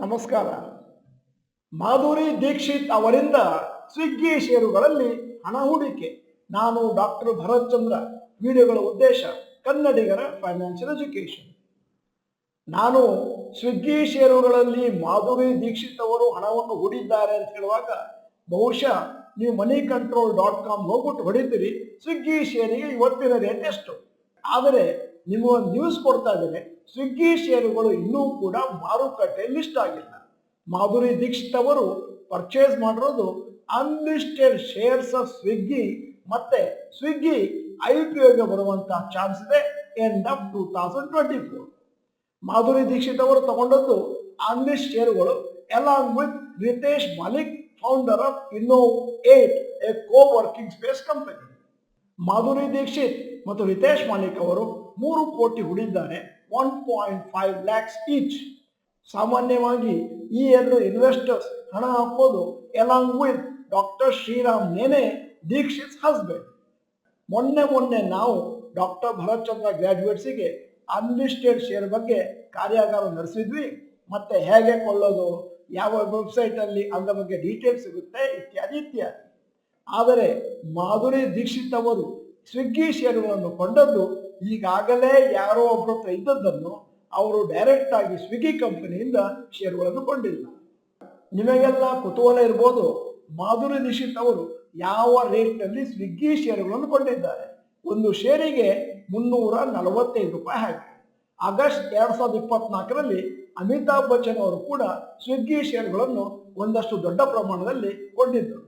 ನಮಸ್ಕಾರ. ಮಾಧುರಿ ದೀಕ್ಷಿತ್ ಅವರಿಂದ ಸ್ವಿಗ್ಗಿ ಷೇರುಗಳಲ್ಲಿ ಹಣ ಹೂಡಿಕೆ. ನಾನು ಡಾಕ್ಟರ್ ಭರತ್ ಚಂದ್ರ. ವಿಡಿಯೋಗಳ ಉದ್ದೇಶ ಕನ್ನಡಿಗರ ಫೈನಾನ್ಷಿಯಲ್ ಎಜುಕೇಶನ್. ನಾನು ಸ್ವಿಗ್ಗಿ ಷೇರುಗಳಲ್ಲಿ ಮಾಧುರಿ ದೀಕ್ಷಿತ್ ಅವರು ಹಣವನ್ನು ಹೂಡಿದ್ದಾರೆ ಅಂತ ಹೇಳುವಾಗ ಬಹುಶಃ ನೀವು moneycontrol.com ಹೋಗ್ಬಿಟ್ಟು ಹೊಡಿತೀರಿ ಸ್ವಿಗ್ಗಿ ಶೇರಿಗೆ ಇವತ್ತಿನ ರೇಟ್ ಎಷ್ಟು. ಆದರೆ ನಿಮಗೊಂದು ನ್ಯೂಸ್ ಕೊಡ್ತಾ ಇದ್ದೇನೆ, ಸ್ವಿಗ್ಗಿ ಷೇರುಗಳು ಇನ್ನೂ ಕೂಡ ಮಾರುಕಟ್ಟೆ ಲಿಸ್ಟ್ ಆಗಿಲ್ಲ. ಮಾಧುರಿ ದೀಕ್ಷಿತ್ ಅವರು ಪರ್ಚೇಸ್ ಮಾಡಿರೋದು ಅನ್ಲಿಸ್ಟೆಡ್ ಶೇರ್ಸ್ ಆಫ್ ಸ್ವಿಗ್ಗಿ. ಮತ್ತೆ ಸ್ವಿಗ್ಗಿ IPOಗೆ ಬರುವಂತಹ ಚಾನ್ಸ್ ಇದೆ ಎಂಡ್ ಆಫ್ 2024. ಮಾಧುರಿ ದೀಕ್ಷಿತ್ ಅವರು ತಗೊಂಡದ್ದು ಅನ್ಲಿಸ್ಟ್ ಷೇರುಗಳು along with Ritesh Malik, founder of Inno8, a coworking space company. Madhuri Dixit ಮತ್ತು ರಿತೇಶ್ ಮಾಲಿಕ್ ಅವರು 3 ಕೋಟಿ ಹೂಡಿದ್ದಾರೆ, 1.5 lakhs ಈಚ್. ಸಾಮಾನ್ಯವಾಗಿ ಈ ಎರಡು ಇನ್ವೆಸ್ಟರ್ಸ್ ಹಣ ಹಾಕೋದು along with doctor Shriram Nene, Dixit husband. ಮೊನ್ನೆ ನಾವು ಡಾಕ್ಟರ್ ಭರತ್ ಚಂದ್ರ ಗ್ರಾಜ್ಯುಯೇಟ್ಸಿಗೆ ಅನ್ಲಿಸ್ಟೆಡ್ ಶೇರ್ ಬಗ್ಗೆ ಕಾರ್ಯಾಗಾರ ನಡೆಸಿದ್ವಿ. ಮತ್ತೆ ಹೇಗೆ ಕೊಳ್ಳೋದು, ಯಾವ ವೆಬ್ಸೈಟ್ ಅಲ್ಲಿ ಅದರ ಬಗ್ಗೆ ಡೀಟೇಲ್ಸ್ ಸಿಗುತ್ತೆ ಇತ್ಯಾದಿ. ಆದರೆ ಮಾಧುರಿ ದೀಕ್ಷಿತ್ ಅವರು ಸ್ವಿಗ್ಗಿ ಷೇರುಗಳನ್ನು ಕೊಂಡದ್ದು ಈಗಾಗಲೇ ಯಾರೋ ಒಬ್ಬರ ಹತ್ರ ಇದ್ದದ್ದನ್ನು ಅವರು ಡೈರೆಕ್ಟ್ ಆಗಿ ಸ್ವಿಗ್ಗಿ ಕಂಪನಿಯಿಂದ ಷೇರುಗಳನ್ನು ಕೊಂಡಿಲ್ಲ. ನಿಮಗೆಲ್ಲ ಕುತೂಹಲ ಇರ್ಬೋದು, ಮಾಧುರಿ ದೀಕ್ಷಿತ್ ಅವರು ಯಾವ ರೇಟ್ನಲ್ಲಿ ಸ್ವಿಗ್ಗಿ ಷೇರುಗಳನ್ನು ಕೊಂಡಿದ್ದಾರೆ. ಒಂದು ಷೇರಿಗೆ 345 ರೂಪಾಯಿ ಹಾಗೆ. ಆಗಸ್ಟ್ 2024ರಲ್ಲಿ ಅಮಿತಾಬ್ ಬಚ್ಚನ್ ಅವರು ಕೂಡ ಸ್ವಿಗ್ಗಿ ಷೇರುಗಳನ್ನು ಒಂದಷ್ಟು ದೊಡ್ಡ ಪ್ರಮಾಣದಲ್ಲಿ ಕೊಂಡಿದ್ದರು.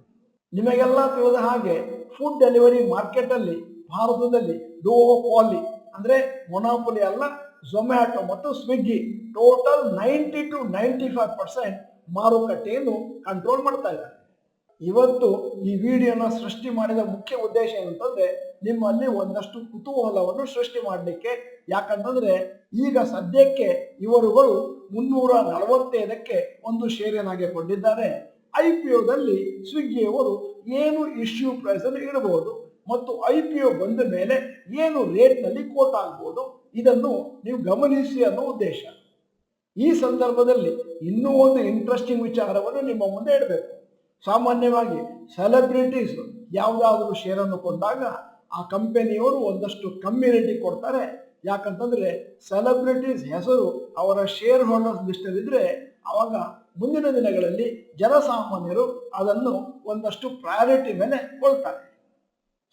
ನಿಮಗೆಲ್ಲ ತಿಳಿದ ಹಾಗೆ ಫುಡ್ ಡೆಲಿವರಿ ಮಾರ್ಕೆಟ್ ಅಲ್ಲಿ ಭಾರತದಲ್ಲಿ ಡುವೋಪಾಲಿ ಅಂದ್ರೆ ಮೊನಾಪೊಲಿ ಅಲ್ಲ, ಝೊಮ್ಯಾಟೊ ಮತ್ತು ಸ್ವಿಗ್ಗಿ ಟೋಟಲ್ 90 to 95% ಮಾರುಕಟ್ಟೆಯನ್ನು ಕಂಟ್ರೋಲ್ ಮಾಡ್ತಾ ಇದ್ದಾರೆ. ಇವತ್ತು ಈ ವಿಡಿಯೋನ ಸೃಷ್ಟಿ ಮಾಡಿದ ಮುಖ್ಯ ಉದ್ದೇಶ ಏನಂತಂದ್ರೆ ನಿಮ್ಮಲ್ಲಿ ಒಂದಷ್ಟು ಕುತೂಹಲವನ್ನು ಸೃಷ್ಟಿ ಮಾಡಲಿಕ್ಕೆ. ಯಾಕಂತಂದ್ರೆ ಈಗ ಸದ್ಯಕ್ಕೆ ಇವರುಗಳು 345ಕ್ಕೆ ಒಂದು ಷೇರಿನಾಗೆ ಕೊಂಡಿದ್ದಾರೆ. IPOದಲ್ಲಿ ಸ್ವಿಗ್ಗಿಯವರು ಏನು ಇಶ್ಯೂ ಪ್ರೈಸ್ ಅನ್ನು ಇಡಬಹುದು ಮತ್ತು IPO ಬಂದ ಮೇಲೆ ಏನು ರೇಟ್ ನಲ್ಲಿ ಕೋಟ್ ಆಗಬಹುದು, ಇದನ್ನು ನೀವು ಗಮನಿಸಿ ಅನ್ನೋ ಉದ್ದೇಶ. ಈ ಸಂದರ್ಭದಲ್ಲಿ ಇನ್ನೂ ಒಂದು ಇಂಟ್ರೆಸ್ಟಿಂಗ್ ವಿಚಾರವನ್ನು ನಿಮ್ಮ ಮುಂದೆ ಇಡಬೇಕು. ಸಾಮಾನ್ಯವಾಗಿ ಸೆಲೆಬ್ರಿಟೀಸ್ ಯಾವುದಾದ್ರೂ ಶೇರನ್ನು ಕೊಂಡಾಗ ಆ ಕಂಪನಿಯವರು ಒಂದಷ್ಟು ಕಮ್ಮಿ ರೇಟಿಗೆ ಕೊಡ್ತಾರೆ. ಯಾಕಂತಂದ್ರೆ ಸೆಲೆಬ್ರಿಟೀಸ್ ಹೆಸರು ಅವರ ಶೇರ್ ಹೋಲ್ಡರ್ಸ್ ಲಿಸ್ಟ್ ಇದ್ರೆ ಅವಾಗ ಮುಂದಿನ ದಿನಗಳಲ್ಲಿ ಜನಸಾಮಾನ್ಯರು ಅದನ್ನು ಒಂದಷ್ಟು ಪ್ರಯಾರಿಟಿ ಮೇಲೆ ಕೊಳ್ತಾರೆ.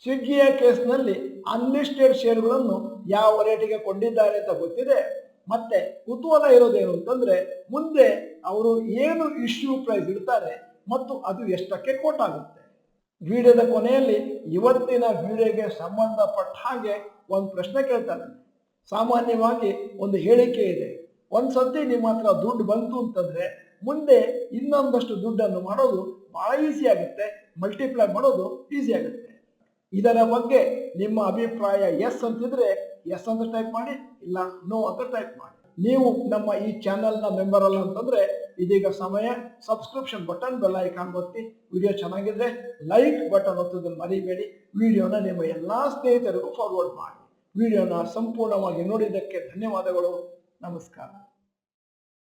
ಸ್ವಿಗ್ಗಿಯ ಕೇಸ್ನಲ್ಲಿ ಅನ್ಲಿಸ್ಟೆಡ್ ಶೇರುಗಳನ್ನು ಯಾವ ರೇಟಿಗೆ ಕೊಂಡಿದ್ದಾರೆ ಅಂತ ಗೊತ್ತಿದೆ. ಮತ್ತೆ ಕುತೂಹಲ ಇರೋದೇನು ಅಂತಂದ್ರೆ ಮುಂದೆ ಅವರು ಏನು ಇಶ್ಯೂ ಪ್ರೈಸ್ ಇಡ್ತಾರೆ ಮತ್ತು ಅದು ಎಷ್ಟಕ್ಕೆ ಕೋಟ್ ಆಗುತ್ತೆ. ವಿಡಿಯೋದ ಕೊನೆಯಲ್ಲಿ ಇವತ್ತಿನ ವಿಡಿಯೋಗೆ ಸಂಬಂಧಪಟ್ಟ ಹಾಗೆ ಒಂದು ಪ್ರಶ್ನೆ ಕೇಳ್ತಾರೆ. ಸಾಮಾನ್ಯವಾಗಿ ಒಂದು ಹೇಳಿಕೆ ಇದೆ, ಒಂದ್ಸತಿ ನಿಮ್ಮ ಹತ್ರ ದುಡ್ಡು ಬಂತು ಅಂತಂದ್ರೆ ಮುಂದೆ ಇನ್ನೊಂದಷ್ಟು ದುಡ್ಡನ್ನು ಮಾಡೋದು ಬಹಳ ಈಸಿ ಆಗುತ್ತೆ, ಮಲ್ಟಿಪ್ಲೈ ಮಾಡೋದು ಈಸಿ ಆಗುತ್ತೆ. ಇದರ ಬಗ್ಗೆ ನಿಮ್ಮ ಅಭಿಪ್ರಾಯ ಎಸ್ ಅಂತಿದ್ರೆ ಎಸ್ ಅಂತ ಟೈಪ್ ಮಾಡಿ, ಇಲ್ಲ ನೋ ಅಂತ ಟೈಪ್ ಮಾಡಿ. ನೀವು ನಮ್ಮ ಈ ಚಾನೆಲ್ನ ಮೆಂಬರ್ ಅಲ್ಲ ಅಂತಂದ್ರೆ ಇದೀಗ ಸಮಯ ಸಬ್ಸ್ಕ್ರಿಪ್ಷನ್ ಬಟನ್, ಬೆಲ್ ಐಕಾನ್ ಒತ್ತಿ. ವಿಡಿಯೋ ಚೆನ್ನಾಗಿದ್ರೆ ಲೈಕ್ ಬಟನ್ ಒತ್ತೋದನ್ನು ಮರಿಬೇಡಿ. ವಿಡಿಯೋನ ನಿಮ್ಮ ಎಲ್ಲಾ ಸ್ನೇಹಿತರಿಗೂ ಫಾರ್ವರ್ಡ್ ಮಾಡಿ. ವಿಡಿಯೋನ ಸಂಪೂರ್ಣವಾಗಿ ನೋಡಿದ್ದಕ್ಕೆ ಧನ್ಯವಾದಗಳು. ನಮಸ್ಕಾರ.